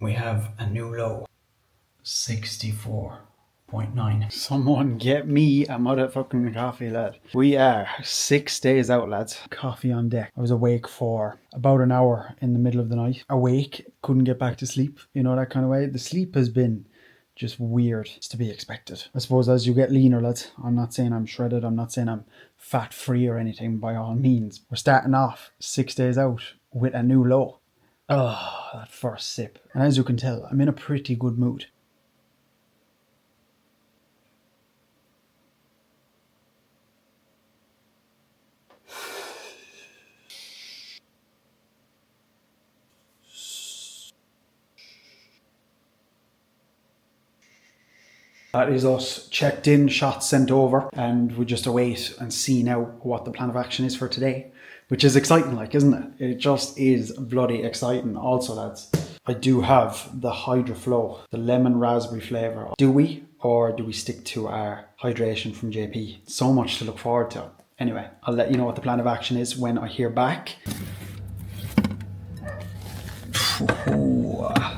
We have a new low. 64.9. Someone get me a motherfucking coffee, lad. We are 6 days out, lads. Coffee on deck. I was awake for about an hour in the middle of the night. Awake, couldn't get back to sleep. You know, that kind of way. The sleep has been just weird. It's to be expected. I suppose as you get leaner, lads. I'm not saying I'm shredded. I'm not saying I'm fat free or anything by all means. We're starting off 6 days out with a new low. Oh, that first sip. And as you can tell, I'm in a pretty good mood. That is us checked in, shots sent over, and we just await and see now what the plan of action is for today, which is exciting, like, isn't it? It just is bloody exciting. Also, lads, I do have the Hydro Flow, the lemon raspberry flavour. Do we, or do we stick to our hydration from JP? So much to look forward to. Anyway, I'll let you know what the plan of action is when I hear back.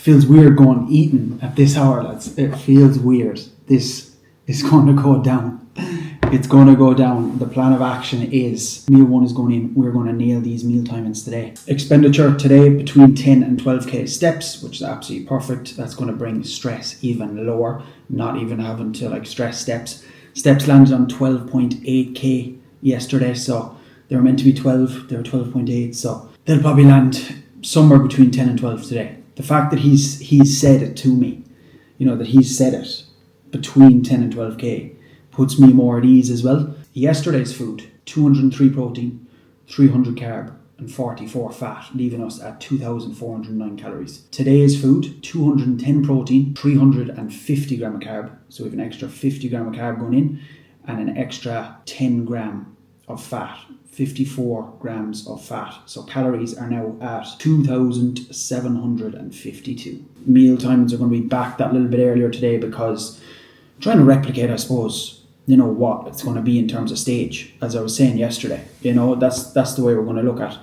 Feels weird going eating at this hour, lads. It feels weird. This is going to go down. It's going to go down. The plan of action is meal one is going in. We're going to nail these meal timings today. Expenditure today between 10 and 12k steps, which is absolutely perfect. That's going to bring stress even lower. Not even having to like stress steps. Steps landed on 12.8k yesterday, so they were meant to be 12. They were 12.8, so they'll probably land somewhere between 10 and 12 today. The fact that he's said it to me, you know, that he's said it between 10 and 12k puts me more at ease as well. Yesterday's food, 203 protein, 300 carb and 44 fat, leaving us at 2,409 calories. Today's food, 210 protein, 350 gram of carb, so we have an extra 50 gram of carb going in and an extra 10 gram of fat. 54 grams of fat. So calories are now at 2,752. Meal timings are going to be back that little bit earlier today because I'm trying to replicate, I suppose, you know, what it's going to be in terms of stage. As I was saying yesterday, you know, that's the way we're going to look at.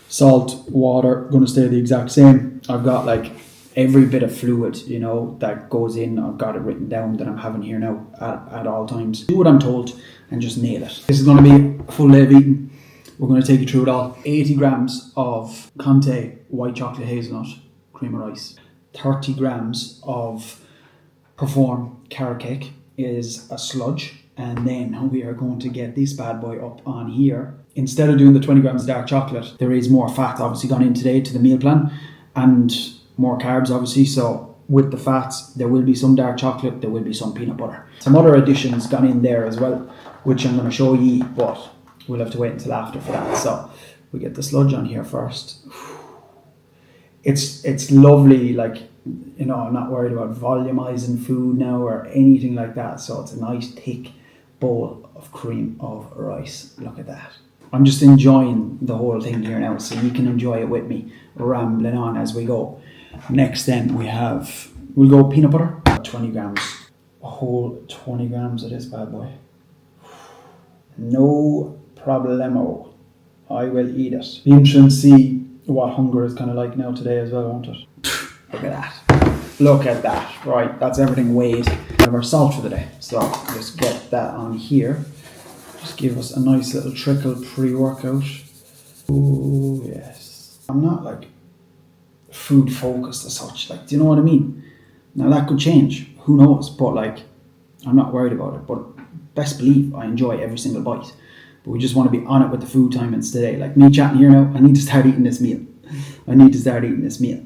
Salt, water, going to stay the exact same. I've got like every bit of fluid, you know, that goes in. I've got it written down that I'm having here now at all times. Do what I'm told and just nail it. This is going to be a full day of eating. We're going to take you through it all. 80 grams of Conte white chocolate hazelnut cream of rice. 30 grams of Perform carrot cake is a sludge. And then we are going to get this bad boy up on here. Instead of doing the 20 grams of dark chocolate, there is more fat obviously gone in today to the meal plan. And more carbs obviously. So with the fats, there will be some dark chocolate, there will be some peanut butter. Some other additions gone in there as well, which I'm going to show you, but we'll have to wait until after for that. So we get the sludge on here first. It's lovely, like, you know, I'm not worried about volumizing food now or anything like that. So it's a nice thick bowl of cream of rice. Look at that. I'm just enjoying the whole thing here now, so you can enjoy it with me, rambling on as we go. Next then we'll go peanut butter. 20 grams. A whole 20 grams of this bad boy. No problemo. I will eat it. Be interesting to see what hunger is kind of like now today as well, won't it? Look at that. Look at that. Right, that's everything weighed. We have our salt for the day. So just get that on here. Just give us a nice little trickle pre-workout. Oh yes. I'm not like food focused as such. Like, do you know what I mean? Now that could change. Who knows? But like, I'm not worried about it. But best believe I enjoy every single bite. But we just want to be on it with the food timings today. Like me chatting here now, I need to start eating this meal.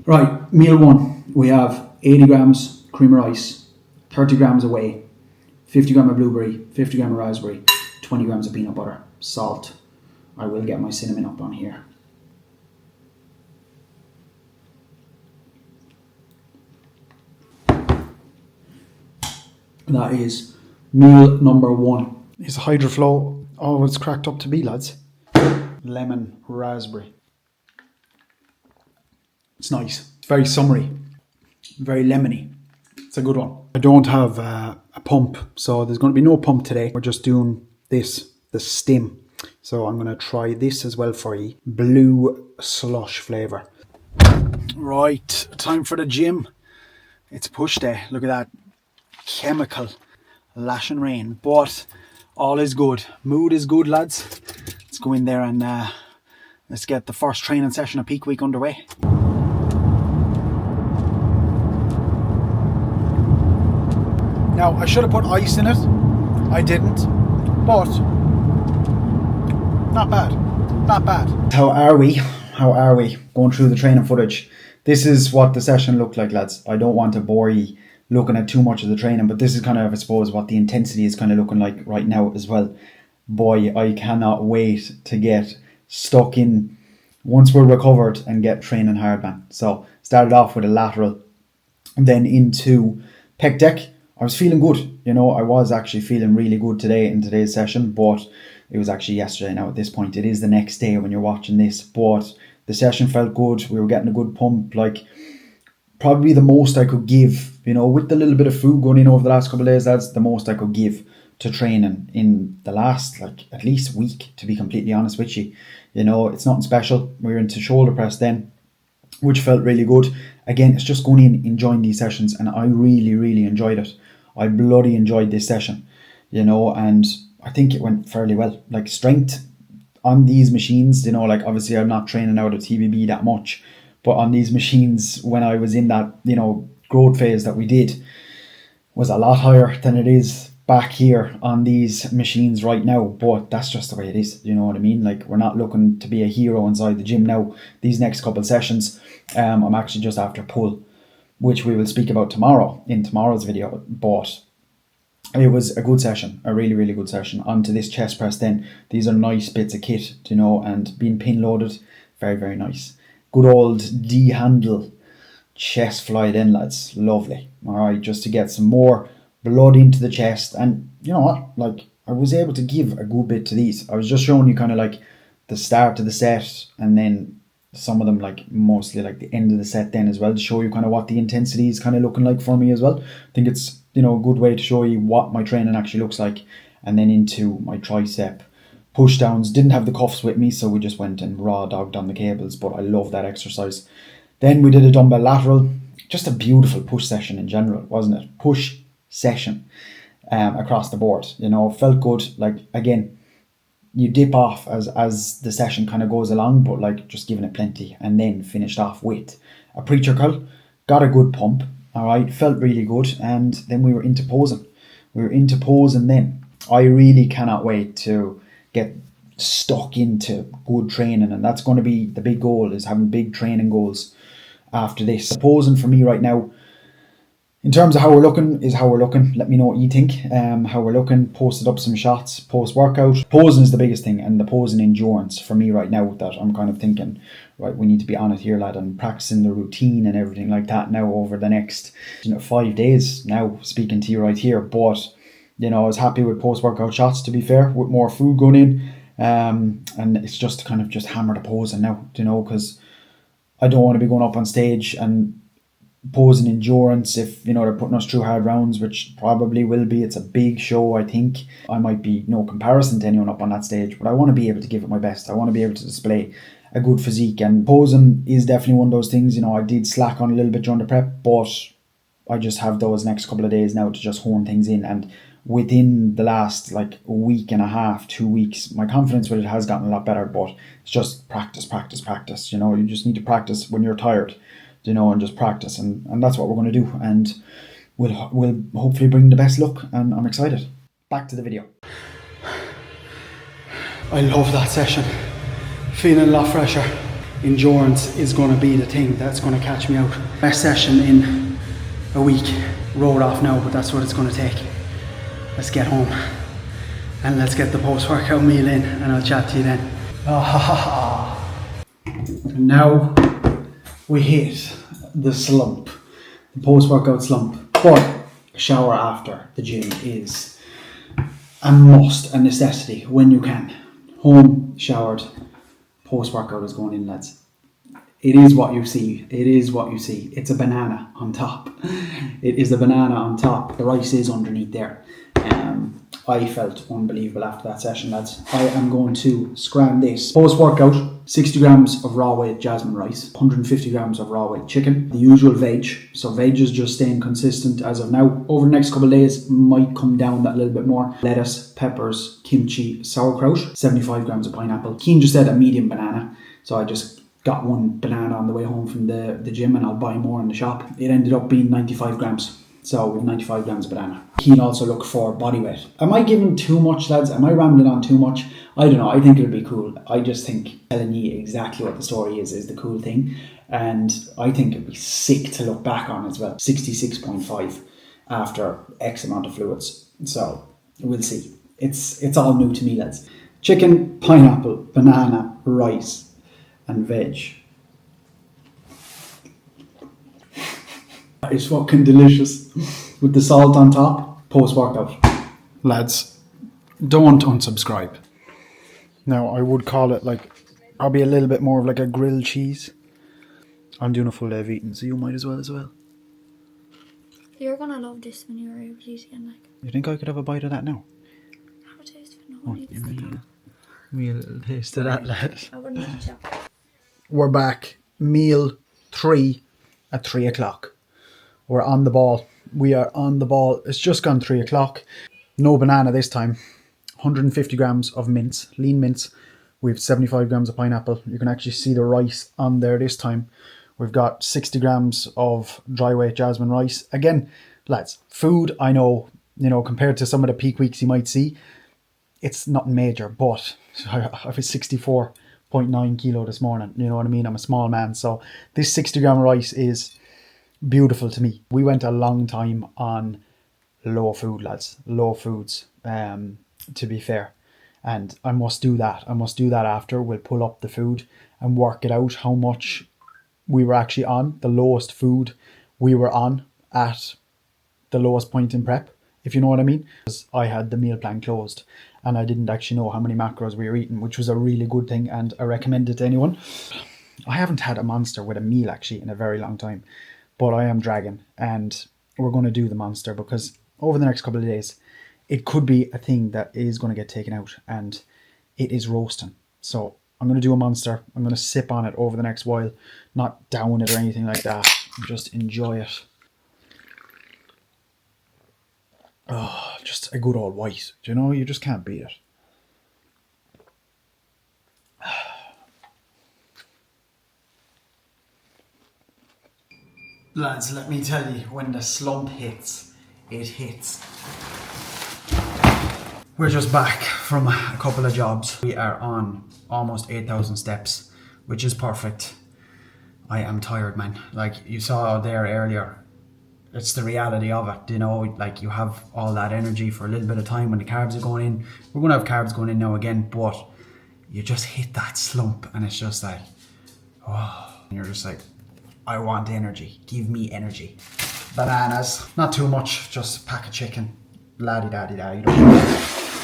Right, meal one. We have 80 grams cream of rice, 30 grams of whey, 50 grams of blueberry, 50 grams of raspberry, 20 grams of peanut butter, salt. I will get my cinnamon up on here. That is meal number one. It's Hydro Flow. Oh, it's cracked up to be, lads. Lemon raspberry. It's nice. It's very summery. Very lemony. It's a good one. I don't have a pump, so there's going to be no pump today. We're just doing this, the stim. So I'm going to try this as well for you. Blue slush flavour. Right, time for the gym. It's push day. Look at that chemical lashing rain, but all is good. Mood is good, lads. Let's go in there and let's get the first training session of peak week underway. Now, I should have put ice in it. I didn't, but not bad. Not bad. How are we? Going through the training footage. This is what the session looked like, lads. I don't want to bore you looking at too much of the training, but this is kind of, I suppose, what the intensity is kind of looking like right now as well. Boy, I cannot wait to get stuck in once we're recovered and get training hard, man. So started off with a lateral and then into pec deck. I was feeling good. You know, I was actually feeling really good today in today's session, but it was actually yesterday now at this point. It is the next day when you're watching this, but the session felt good. We were getting a good pump, like probably the most I could give, you know, with the little bit of food going in over the last couple of days. That's the most I could give to training in the last, like, at least week, to be completely honest with you. You know, it's nothing special. We were into shoulder press then, which felt really good. Again, it's just going in, enjoying these sessions, and I really, really enjoyed it. I bloody enjoyed this session, you know, and I think it went fairly well. Like, strength on these machines, you know, like, obviously I'm not training out of TBB that much, but on these machines, when I was in that, you know, growth phase that we did, was a lot higher than it is back here on these machines right now. But that's just the way it is, you know what I mean? Like, we're not looking to be a hero inside the gym now. These next couple sessions, I'm actually just after pull, which we will speak about tomorrow in tomorrow's video. But it was a good session, a really, really good session. Onto this chest press then. These are nice bits of kit, you know, and being pin loaded, very, very nice. Good old D-handle chest fly then, lads. Lovely. All right, just to get some more blood into the chest. And you know what? Like, I was able to give a good bit to these. I was just showing you kind of like the start of the set, and then some of them like mostly like the end of the set then as well, to show you kind of what the intensity is kind of looking like for me as well. I think it's, you know, a good way to show you what my training actually looks like. And then into my tricep push downs. Didn't have the cuffs with me, so we just went and raw dogged on the cables, but I love that exercise. Then we did a dumbbell lateral. Just a beautiful push session in general, wasn't it? Push session across the board, you know, felt good. Like, again, you dip off as the session kind of goes along, but like just giving it plenty, and then finished off with a preacher curl. Got a good pump, all right, felt really good, and then we were into posing. Then I really cannot wait to get stuck into good training, and that's going to be the big goal, is having big training goals after this. Posing for me right now, in terms of how we're looking, is how we're looking. Let me know what you think. How we're looking. Posted up some shots post-workout. Posing is the biggest thing, and the posing endurance for me right now, that I'm kind of thinking, right, we need to be on it here, lad, and practicing the routine and everything like that now over the next, 5 days now, speaking to you right here. But, I was happy with post-workout shots, to be fair, with more food going in. And it's just to kind of just hammer the posing now, because I don't want to be going up on stage and posing endurance if they're putting us through hard rounds, which probably will be. It's a big show. I think I might be no comparison to anyone up on that stage, but I want to be able to give it my best. I want to be able to display a good physique, and posing is definitely one of those things. I did slack on a little bit during the prep, but I just have those next couple of days now to just hone things in. And within the last a week and a half, 2 weeks, my confidence with it has gotten a lot better. But it's just practice. You just need to practice when you're tired, and just practice, and that's what we're going to do, and we'll hopefully bring the best look, and I'm excited. Back to the video. I love that session. Feeling a lot fresher. Endurance is going to be the thing that's going to catch me out. Best session in a week. Rolled off now, but that's what it's going to take. Let's get home and let's get the post-workout meal in, and I'll chat to you then. And now we hit the slump, the post-workout slump. But a shower after the gym is a must, a necessity when you can. Home, showered, post-workout is going in, lads. It is what you see. It's a banana on top. It is a banana on top. The rice is underneath there. I felt unbelievable after that session, lads. I am going to scram this. Post-workout, 60 grams of raw weight jasmine rice, 150 grams of raw weight chicken, the usual veg. So veg is just staying consistent as of now. Over the next couple of days, might come down that little bit more. Lettuce, peppers, kimchi, sauerkraut, 75 grams of pineapple. Keen just said a medium banana. So I just got one banana on the way home from the gym, and I'll buy more in the shop. It ended up being 95 grams. So we have 95 grams of banana. Keen also look for body weight. Am I giving too much, lads? Am I rambling on too much? I don't know. I think it'll be cool. I just think telling you exactly what the story is the cool thing. And I think it'd be sick to look back on as well. 66.5 after X amount of fluids. So we'll see. It's all new to me, lads. Chicken, pineapple, banana, rice, and veg. That is fucking delicious. With the salt on top, post-workout. Lads, don't unsubscribe. Now, I would call it like, probably a little bit more of like a grilled cheese. I'm doing a full day of eating, so you might as well. You're gonna love this when you're able to eat again, like. You think I could have a bite of that now? Have a taste of it. No one needs to talk. Give me a little taste of that, lad. I wouldn't eat you. We're back. Meal 3 at 3 o'clock. We're on the ball. We are on the ball. It's just gone 3 o'clock. No banana this time. 150 grams of mince, lean mince. We've 75 grams of pineapple. You can actually see the rice on there this time. We've got 60 grams of dry weight jasmine rice. Again, lads, food, I know, compared to some of the peak weeks you might see, it's nothing major, but I was 64.9 kilo this morning. You know what I mean? I'm a small man. So this 60 gram rice is beautiful to me. We went a long time on low food, lads. Low foods, to be fair. And I must do that. After. We'll pull up the food and work it out how much we were actually on. The lowest food we were on at the lowest point in prep, if you know what I mean. Because I had the meal plan closed and I didn't actually know how many macros we were eating, which was a really good thing, and I recommend it to anyone. I haven't had a monster with a meal actually in a very long time, but I am dragging, and we're going to do the monster because over the next couple of days it could be a thing that is going to get taken out, and it is roasting. So I'm going to do a monster. I'm going to sip on it over the next while, not down it or anything like that. Just enjoy it. Oh, just a good old white. Do you know? You just can't beat it. Lads, let me tell you, when the slump hits, it hits. We're just back from a couple of jobs. We are on almost 8,000 steps, which is perfect. I am tired, man. Like you saw there earlier, it's the reality of it, like you have all that energy for a little bit of time when the carbs are going in. We're going to have carbs going in now again, but you just hit that slump and it's just like, oh, and you're just like, I want energy. Give me energy. Bananas, not too much, just a pack of chicken. La-di-da-di-da, you know.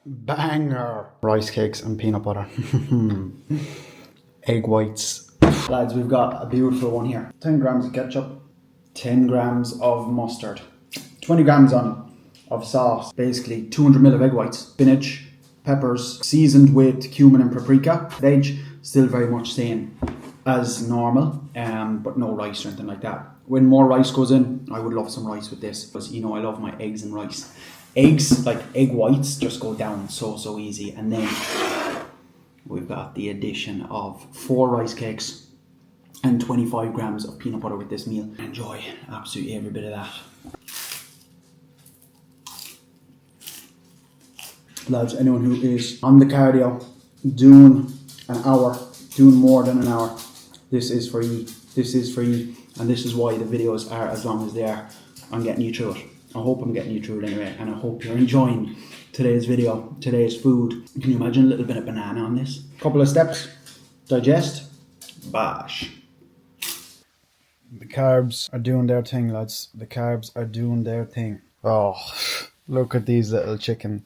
Banger. Rice cakes and peanut butter. Egg whites. Lads, we've got a beautiful one here. 10 grams of ketchup, 10 grams of mustard, 20 grams of sauce, basically 200 ml of egg whites, spinach, peppers, seasoned with cumin and paprika. Veg, still very much staying as normal, but no rice or anything like that. When more rice goes in, I would love some rice with this, because I love my eggs and rice. Eggs, like egg whites, just go down so easy. And then we've got the addition of 4 rice cakes and 25 grams of peanut butter with this meal. Enjoy absolutely every bit of that. Lads, anyone who is on the cardio, doing an hour, doing more than an hour, this is for you. This is for you. And this is why the videos are as long as they are. I'm getting you through it. I hope I'm getting you through it anyway, and I hope you're enjoying today's video, today's food. Can you imagine a little bit of banana on this? Couple of steps, digest, bash. The carbs are doing their thing, lads. The carbs are doing their thing. Oh, look at these little chicken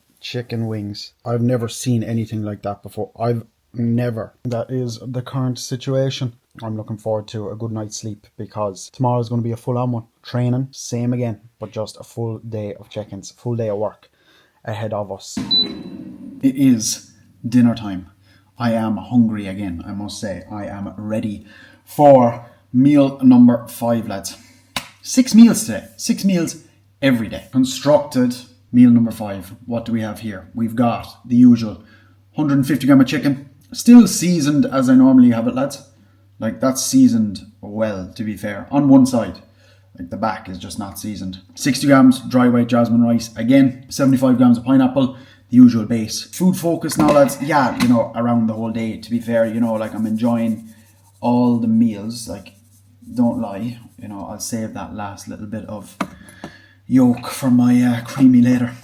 wings. I've never seen anything like that before. I've never. That is the current situation. I'm looking forward to a good night's sleep because tomorrow's going to be a full-on one. Training, same again, but just a full day of check-ins, full day of work. ahead of us. It is dinner time. I am hungry again, I must say. I am ready for meal number 5, lads. 6 meals today. 6 meals every day. Constructed meal number 5. What do we have here? We've got the usual 150 gram of chicken. Still seasoned as I normally have it, lads. Like, that's seasoned well, to be fair. On one side. Like, the back is just not seasoned. 60 grams dry white jasmine rice. Again, 75 grams of pineapple. The usual base. Food focus now, lads. Yeah, you know, around the whole day, to be fair. You know, like, I'm enjoying all the meals. Like, don't lie. You know, I'll save that last little bit of yolk for my creamy later.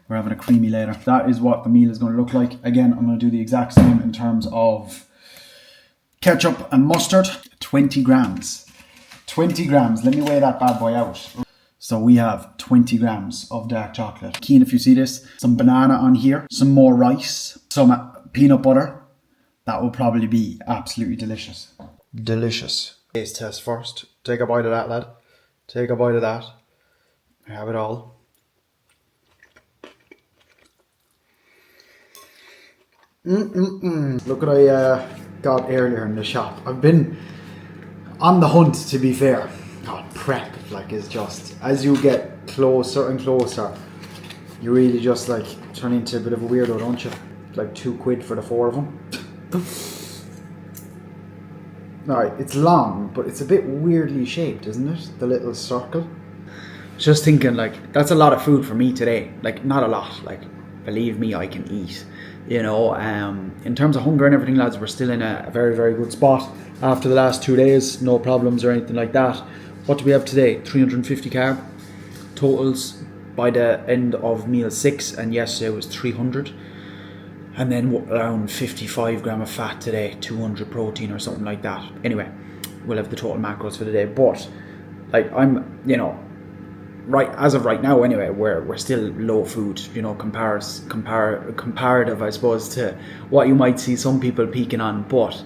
We're having a creamy later. That is what the meal is going to look like. Again, I'm going to do the exact same in terms of ketchup and mustard. 20 grams. 20 grams. Let me weigh that bad boy out. So we have 20 grams of dark chocolate. Keen if you see this. Some banana on here. Some more rice. Some peanut butter. That will probably be absolutely delicious. Delicious. Taste test first. Take a bite of that, lad. Take a bite of that. Have it all. Look what I got earlier in the shop. I've been on the hunt, to be fair. God, prep, like, is just, as you get closer and closer, you really just, like, turn into a bit of a weirdo, don't you? Like £2 for the 4 of them. Alright, it's long, but it's a bit weirdly shaped, isn't it? The little circle. Just thinking, like, that's a lot of food for me today. Like, not a lot. Like, believe me, I can eat. You know, in terms of hunger and everything, lads, we're still in a very, very good spot after the last 2 days. No problems or anything like that. What do we have today? 350 carb totals by the end of meal 6, and yesterday was 300. And then around 55 gram of fat today, 200 protein or something like that. Anyway, we'll have the total macros for the day. But, like, I'm, you know, right as of right now anyway, we're still low food, you know, comparative, I suppose, to what you might see some people peaking on, but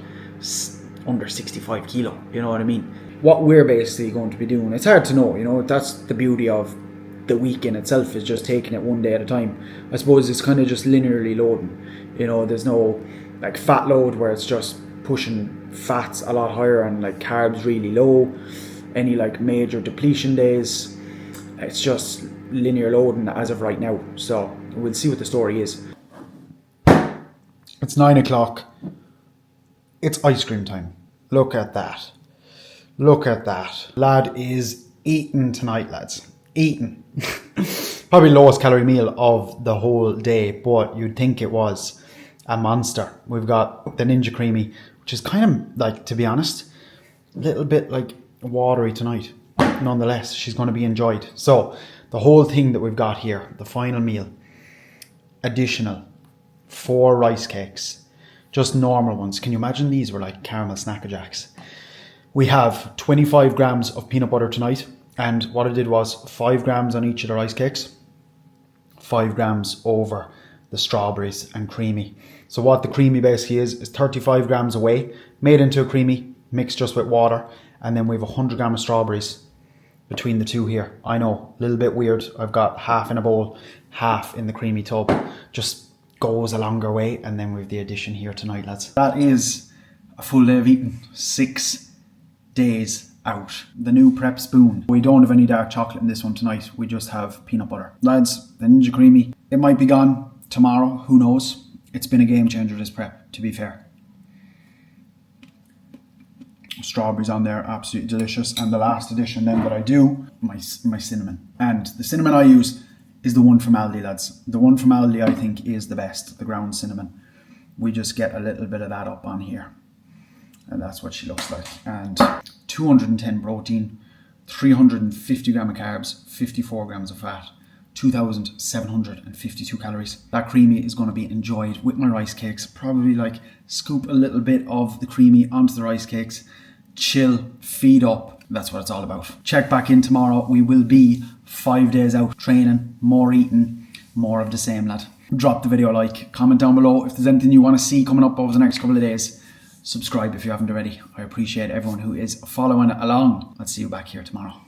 under 65 kilo, you know what I mean? What we're basically going to be doing, it's hard to know, you know, that's the beauty of the week in itself, is just taking it one day at a time. I suppose it's kind of just linearly loading, you know, there's no like fat load where it's just pushing fats a lot higher and like carbs really low, any like major depletion days. It's just linear loading as of right now. So we'll see what the story is. It's 9 o'clock. It's ice cream time. Look at that. Look at that. Lad is eating tonight, lads. Eating. Probably lowest calorie meal of the whole day, but you'd think it was a monster. We've got the Ninja Creamy, which is kind of like, to be honest, a little bit like watery tonight. Nonetheless, she's going to be enjoyed. So the whole thing that we've got here, the final meal, additional 4 rice cakes, just normal ones. Can you imagine these were like caramel Snacker Jacks? We have 25 grams of peanut butter tonight, and what I did was 5 grams on each of the rice cakes, 5 grams over the strawberries and creamy. So what the creamy basically is 35 grams away, made into a creamy, mixed just with water, and then we have 100 grams of strawberries between the two here. I know, a little bit weird. I've got half in a bowl, half in the creamy tub. Just goes a longer way, and then we have the addition here tonight, lads. That is a full day of eating. 6 days out. The new prep spoon. We don't have any dark chocolate in this one tonight. We just have peanut butter. Lads, the Ninja Creamy, it might be gone tomorrow. Who knows? It's been a game changer, this prep, to be fair. Strawberries on there, absolutely delicious. And the last addition then that I do, my cinnamon. And the cinnamon I use is the one from Aldi, lads. The one from Aldi I think is the best, the ground cinnamon. We just get a little bit of that up on here. And that's what she looks like. And 210 protein, 350 gram of carbs, 54 grams of fat, 2,752 calories. That creamy is going to be enjoyed with my rice cakes. Probably like scoop a little bit of the creamy onto the rice cakes, chill, feed up. That's what it's all about. Check back in tomorrow. We will be 5 days out training, more eating, more of the same, lad. Drop the video a like, comment down below if there's anything you want to see coming up over the next couple of days. Subscribe if you haven't already. I appreciate everyone who is following along. Let's see you back here tomorrow.